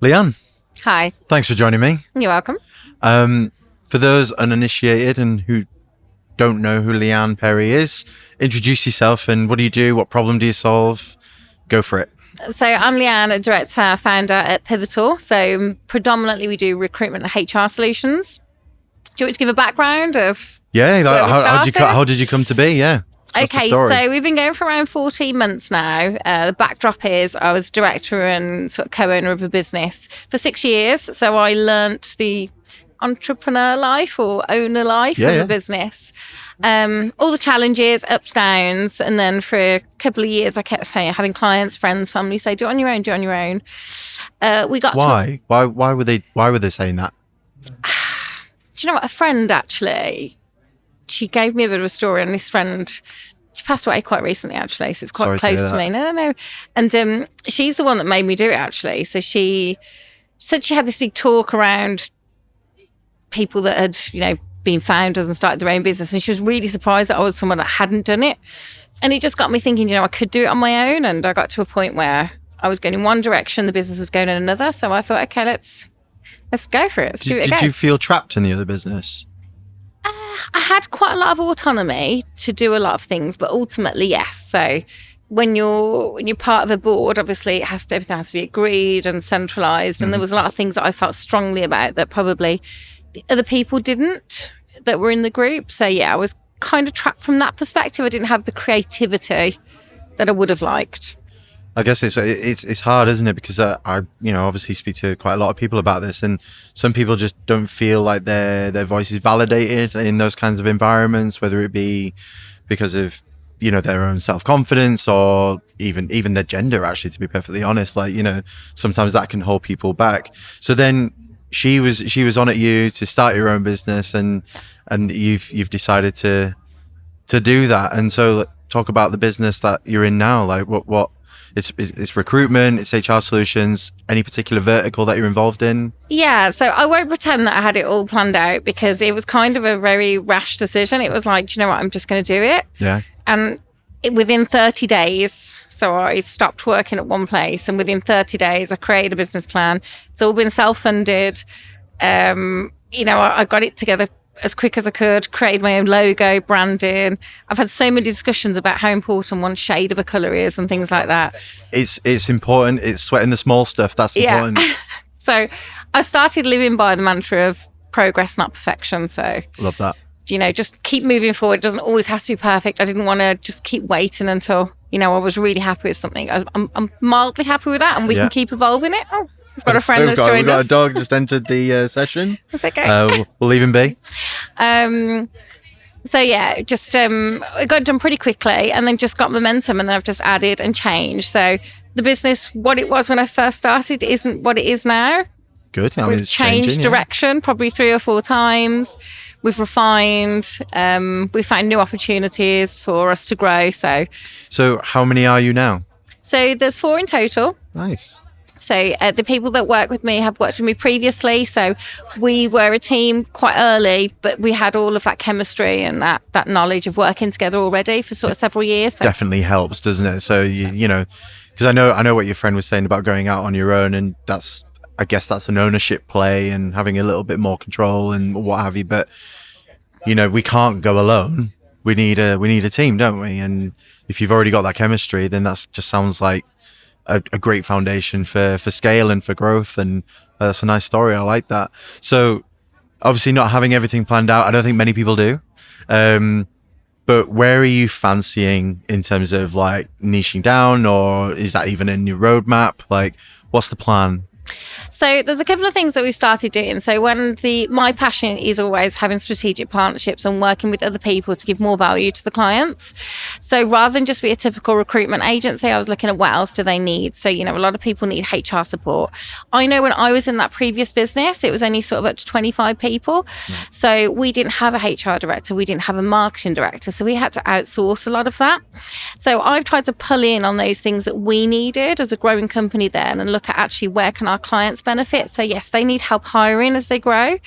Leanne, Hi, thanks for joining me. you're welcome. For those uninitiated and who don't know who Leanne Perry is, introduce yourself and what do you do? What problem do you solve? Go for it. So I'm Leanne, a director, founder at Pyvital. So predominantly we do recruitment and HR solutions. Do you want me to give a background of Yeah, where we how did you come to be? Yeah. What's the Okay, story? so we've been going for around 14 months now. The backdrop is I was director and sort of co-owner of a business for 6 years. So I learnt the entrepreneur life or owner life of a business. All the challenges, ups, downs. And then for a couple of years, I kept saying, having clients, friends, family say, do it on your own, do it on your own. We got Why? Why were they saying that? Do you know what? A friend actually, she gave me a bit of a story, and this friend, she passed away quite recently actually, so it's quite Sorry close to to me. No. And she's the one that made me do it actually. So she said she had this big talk around people that had, been founders and started their own business, and she was really surprised that I was someone that hadn't done it. And it just got me thinking, I could do it on my own, and I got to a point where I was going in one direction, the business was going in another. So I thought, okay, let's go for it. Let's do it again. Did you feel trapped in the other business? I had quite a lot of autonomy to do a lot of things, but ultimately, yes. So when you're part of a board, obviously everything has to be agreed and centralised. And there was a lot of things that I felt strongly about that probably the other people didn't, that were in the group. So yeah, I was kind of trapped from that perspective. I didn't have the creativity that I would have liked. I guess it's hard, isn't it? Because I obviously speak to quite a lot of people about this, and some people just don't feel like their voice is validated in those kinds of environments, whether it be because of their own self-confidence or even their gender. Actually, to be perfectly honest, sometimes that can hold people back. So then she was on at you to start your own business, and you've decided to do that. And so talk about the business that you're in now. Like what. It's recruitment, it's HR solutions. Any particular vertical that you're involved in? Yeah, so I won't pretend that I had it all planned out, because it was kind of a very rash decision. It was like, do you know what, I'm just going to do it. Yeah. And within 30 days, so I stopped working at one place, and within 30 days, I created a business plan. It's all been self-funded. I got it together as quick as I could, created my own logo, branding. I've had so many discussions about how important one shade of a colour is and things like that. It's important. It's sweating the small stuff. That's important. Yeah. So I started living by the mantra of progress, not perfection. So love that. Just keep moving forward. It doesn't always have to be perfect. I didn't want to just keep waiting until, I was really happy with something. I'm mildly happy with that, and we can keep evolving it. Oh, we've got a friend that's joined us. We've got a dog just entered the session. That's okay. We'll leave him be. So yeah, just it got done pretty quickly, and then just got momentum, and then I've just added and changed. So the business, what it was when I first started, isn't what it is now. Good. We've changed direction probably 3 or 4 times. We've refined. We found new opportunities for us to grow. So how many are you now? So there's 4 in total. Nice. So the people that work with me have worked with me previously. So we were a team quite early, but we had all of that chemistry and that knowledge of working together already for sort of several years. So. Definitely helps, doesn't it? So, because I know what your friend was saying about going out on your own, and I guess that's an ownership play and having a little bit more control and what have you. But, we can't go alone. We need a team, don't we? And if you've already got that chemistry, then that just sounds like a great foundation for scale and for growth. And that's a nice story. I like that. So obviously not having everything planned out, I don't think many people do. But where are you fancying in terms of like niching down, or is that even in your roadmap? Like, what's the plan? So there's a couple of things that we've started doing. So my passion is always having strategic partnerships and working with other people to give more value to the clients. So rather than just be a typical recruitment agency, I was looking at what else do they need. So, a lot of people need HR support. I know when I was in that previous business, it was only sort of up to 25 people. So we didn't have a HR director. We didn't have a marketing director. So we had to outsource a lot of that. So I've tried to pull in on those things that we needed as a growing company then, and look at actually where can our clients benefit. So yes, they need help hiring as they grow.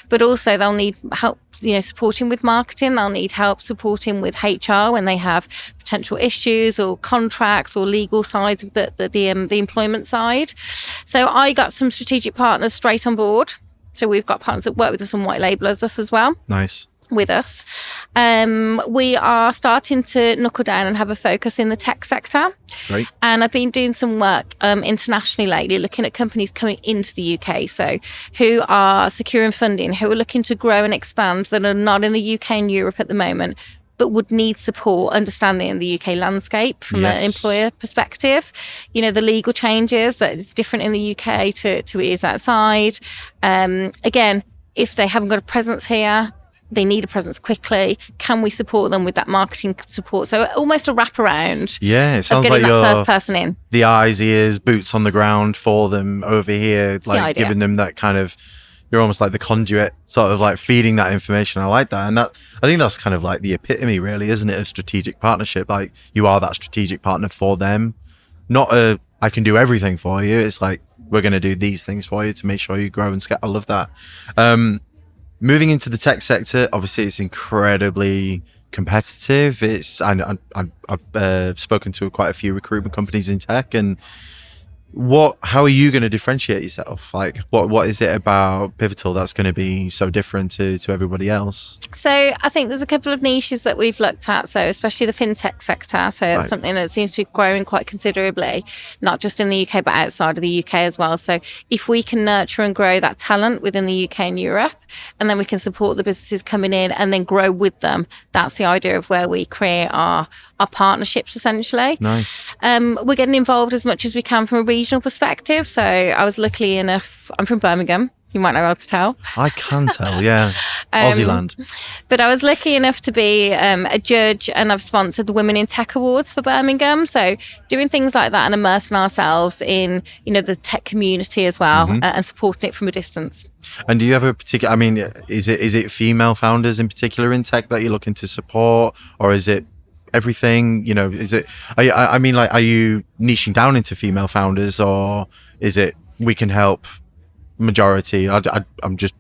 but also they'll need help, supporting with marketing. They'll need help supporting with HR when they have potential issues or contracts or legal sides of the employment side. So I got some strategic partners straight on board. So we've got partners that work with us and white labelers us as well. Nice. With us. We are starting to knuckle down and have a focus in the tech sector. Right. And I've been doing some work internationally lately, looking at companies coming into the UK, so who are securing funding, who are looking to grow and expand, that are not in the UK and Europe at the moment, but would need support understanding the UK landscape from an employer perspective. The legal changes, that it's different in the UK to it is outside. Again, if they haven't got a presence here, they need a presence quickly. Can we support them with that marketing support? So almost a wraparound. Yeah, it sounds like you're you're first person in. The eyes, ears, boots on the ground for them over here, like giving them that kind of. You're almost like the conduit, sort of like feeding that information. I like that, and I think that's kind of like the epitome, really, isn't it, of strategic partnership? Like you are that strategic partner for them, not I can do everything for you. It's like we're going to do these things for you to make sure you grow and scale. I love that. Moving into the tech sector, obviously it's incredibly competitive. I've spoken to quite a few recruitment companies in tech, and how are you going to differentiate yourself? Like what is it about Pyvital that's going to be so different to everybody else? So I think there's a couple of niches that we've looked at, so especially the fintech sector. So it's something that seems to be growing quite considerably, not just in the UK but outside of the UK as well. So if we can nurture and grow that talent within the UK and Europe, and then we can support the businesses coming in and then grow with them, that's the idea of where we create our partnerships essentially. Nice. We're getting involved as much as we can from a regional perspective. So I was lucky enough, I'm from Birmingham. You might not be able to tell. I can tell, yeah. Aussie land. But I was lucky enough to be a judge, and I've sponsored the Women in Tech Awards for Birmingham. So doing things like that and immersing ourselves in, the tech community as well, and supporting it from a distance. And do you have a particular, is it female founders in particular in tech that you're looking to support, or is it everything? Is it, are you niching down into female founders, or is it we can help majority? I'm just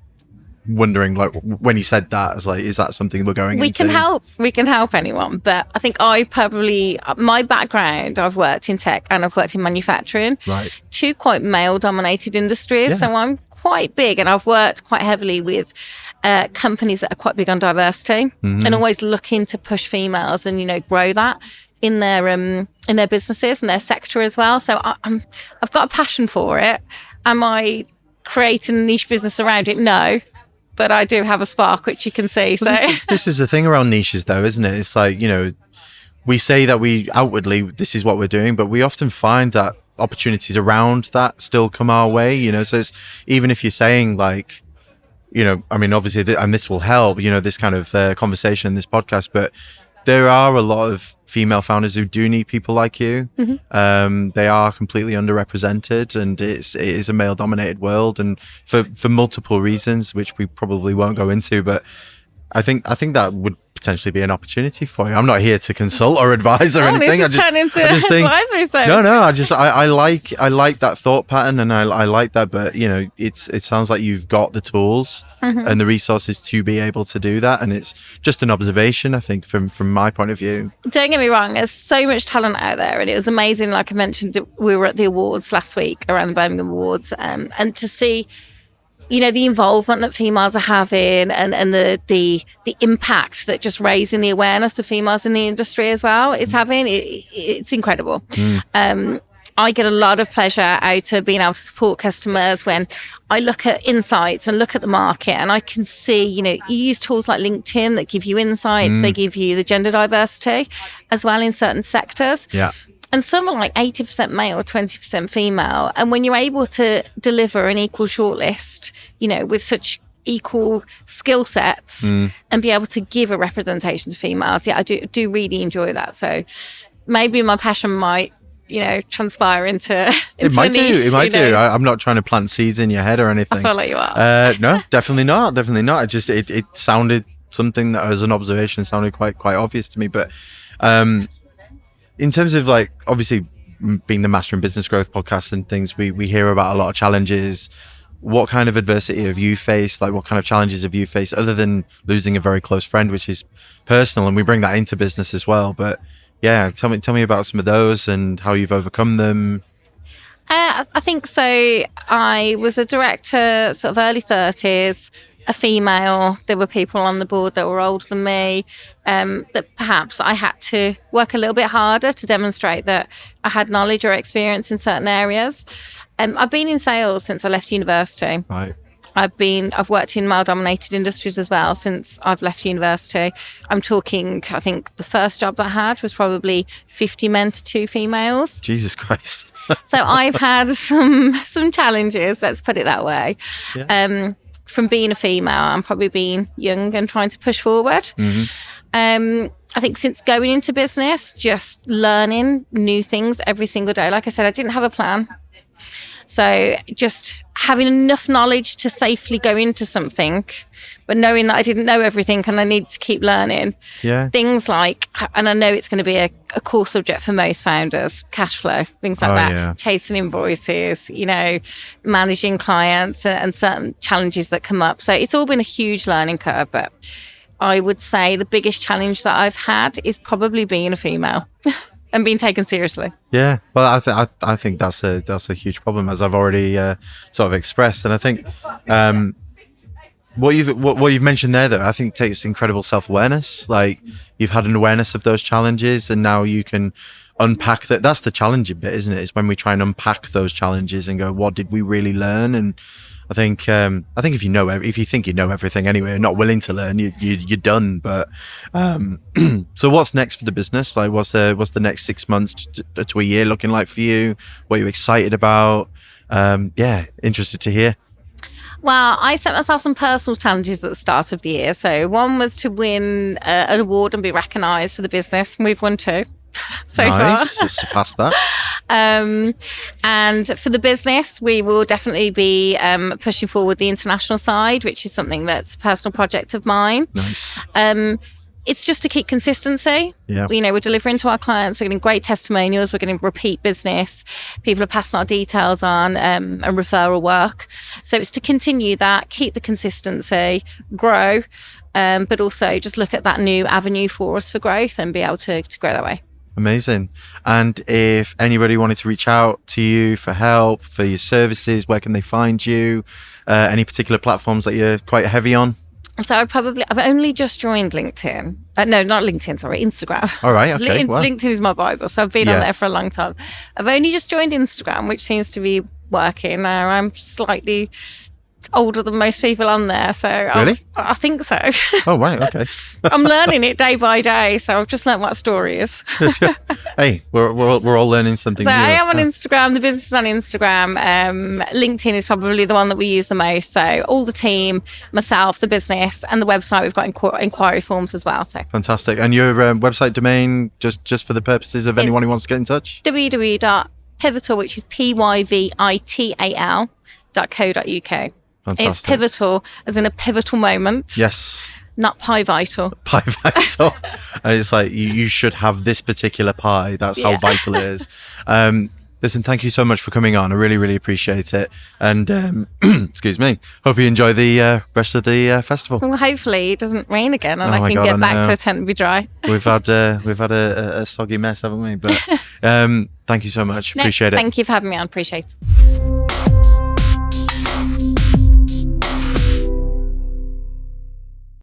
wondering, like, when you said that, I was like, is that something we're going into? We can help anyone, but I think my background, I've worked in tech and I've worked in manufacturing, right, two quite male dominated industries. So I'm quite big, and I've worked quite heavily with companies that are quite big on diversity, and always looking to push females and grow that in their businesses and their sector as well. So I've got a passion for it. Am I creating a niche business around it? No, but I do have a spark, which you can see. So this is the thing around niches, though, isn't it? It's like, we say that we outwardly, this is what we're doing, but we often find that opportunities around that still come our way. So it's, even if you're saying like, obviously, and this will help, this kind of conversation, this podcast, but there are a lot of female founders who do need people like you. They are completely underrepresented, and it is a male-dominated world, and for multiple reasons, which we probably won't go into. But I think that would potentially be an opportunity for you. I'm not here to consult or advise or anything. This turn into advisory service. No. I like that thought pattern, and I like that. But it sounds like you've got the tools and the resources to be able to do that, and it's just an observation, I think, from my point of view. Don't get me wrong. There's so much talent out there, and it was amazing. Like I mentioned, we were at the awards last week, around the Birmingham Awards, and to see, the involvement that females are having, and the impact that just raising the awareness of females in the industry as well is having, it's incredible. I get a lot of pleasure out of being able to support customers when I look at insights and look at the market, and I can see, you use tools like LinkedIn that give you insights, they give you the gender diversity as well in certain sectors. Yeah. And some are like 80% male, 20% female. And when you're able to deliver an equal shortlist, with such equal skill sets and be able to give a representation to females, I do really enjoy that. So maybe my passion might, transpire into it might a niche. It might do. I'm not trying to plant seeds in your head or anything. I feel like you are. No, definitely not. It sounded something that, as an observation, sounded quite obvious to me. But in terms of, like, obviously being the Master in Business Growth podcast and things, we hear about a lot of challenges. what kind of adversity have you faced? Like, what kind of challenges have you faced other than losing a very close friend, which is personal, and we bring that into business as well. But yeah, tell me about some of those and how you've overcome them. I think so. I was a director, sort of early 30s, a female. There were people on the board that were older than me, that perhaps I had to work a little bit harder to demonstrate that I had knowledge or experience in certain areas. I've been in sales since I left university. Right. I've worked in male-dominated industries as well since I've left university. I'm talking, I think the first job I had was probably 50 men to 2 females. Jesus Christ. So I've had some challenges, let's put it that way. Yeah. From being a female and probably being young and trying to push forward. I think since going into business, just learning new things every single day. Like I said, I didn't have a plan. So just having enough knowledge to safely go into something, but knowing that I didn't know everything and I need to keep learning. Yeah. Things like, and I know it's going to be a core subject for most founders, cash flow, things like that, yeah. chasing invoices, managing clients and certain challenges that come up. So it's all been a huge learning curve, but I would say the biggest challenge that I've had is probably being a female. And being taken seriously. Yeah, well, I think that's a huge problem, as I've already sort of expressed, and I think what you've mentioned there, though, I think takes incredible self-awareness. Like, you've had an awareness of those challenges, and now you can unpack that. That's the challenging bit, isn't it? It's when we try and unpack those challenges and go, what did we really learn? And I think if you think you know everything anyway, and not willing to learn, you're done. But so what's next for the business? Like, what's the next 6 months to a year looking like for you? What are you excited about? Interested to hear. Well, I set myself some personal challenges at the start of the year. So one was to win an award and be recognised for the business. We've won 2 so nice. far. Surpassed that. And for the business, we will definitely be pushing forward the international side, which is something that's a personal project of mine. Nice. It's just to keep consistency. Yeah. We're delivering to our clients. We're getting great testimonials. We're getting repeat business. People are passing our details on and referral work. So it's to continue that, keep the consistency, grow, but also just look at that new avenue for us for growth and be able to grow that way. Amazing. And if anybody wanted to reach out to you for help, for your services, where can they find you? Any particular platforms that you're quite heavy on? So I've only just joined LinkedIn. No, not LinkedIn, sorry, Instagram. All right, okay. Wow. LinkedIn is my Bible, so I've been on there for a long time. I've only just joined Instagram, which seems to be working. Now I'm slightly older than most people on there, so really? I think so. Oh, right, okay. I'm learning it day by day, so I've just learned what a story is. Hey, we're all learning something so new. I am on Instagram, the business is on Instagram. LinkedIn is probably the one that we use the most. So all the team, myself, the business, and the website, we've got inquiry forms as well. So fantastic. And your website domain, just for the purposes of anyone who wants to get in touch? www.pyvital, which is pyvital.co.uk. Fantastic. It's pivotal, as in a pivotal moment. Yes. Not Pyvital. Pyvital. It's like you should have this particular pie. That's how vital it is. Listen, thank you so much for coming on. I really, really appreciate it. And excuse me. Hope you enjoy the rest of the festival. Well, hopefully it doesn't rain again, and I can get back to a tent and be dry. We've had a soggy mess, haven't we? But thank you so much. Appreciate it. Thank you for having me on. Appreciate it.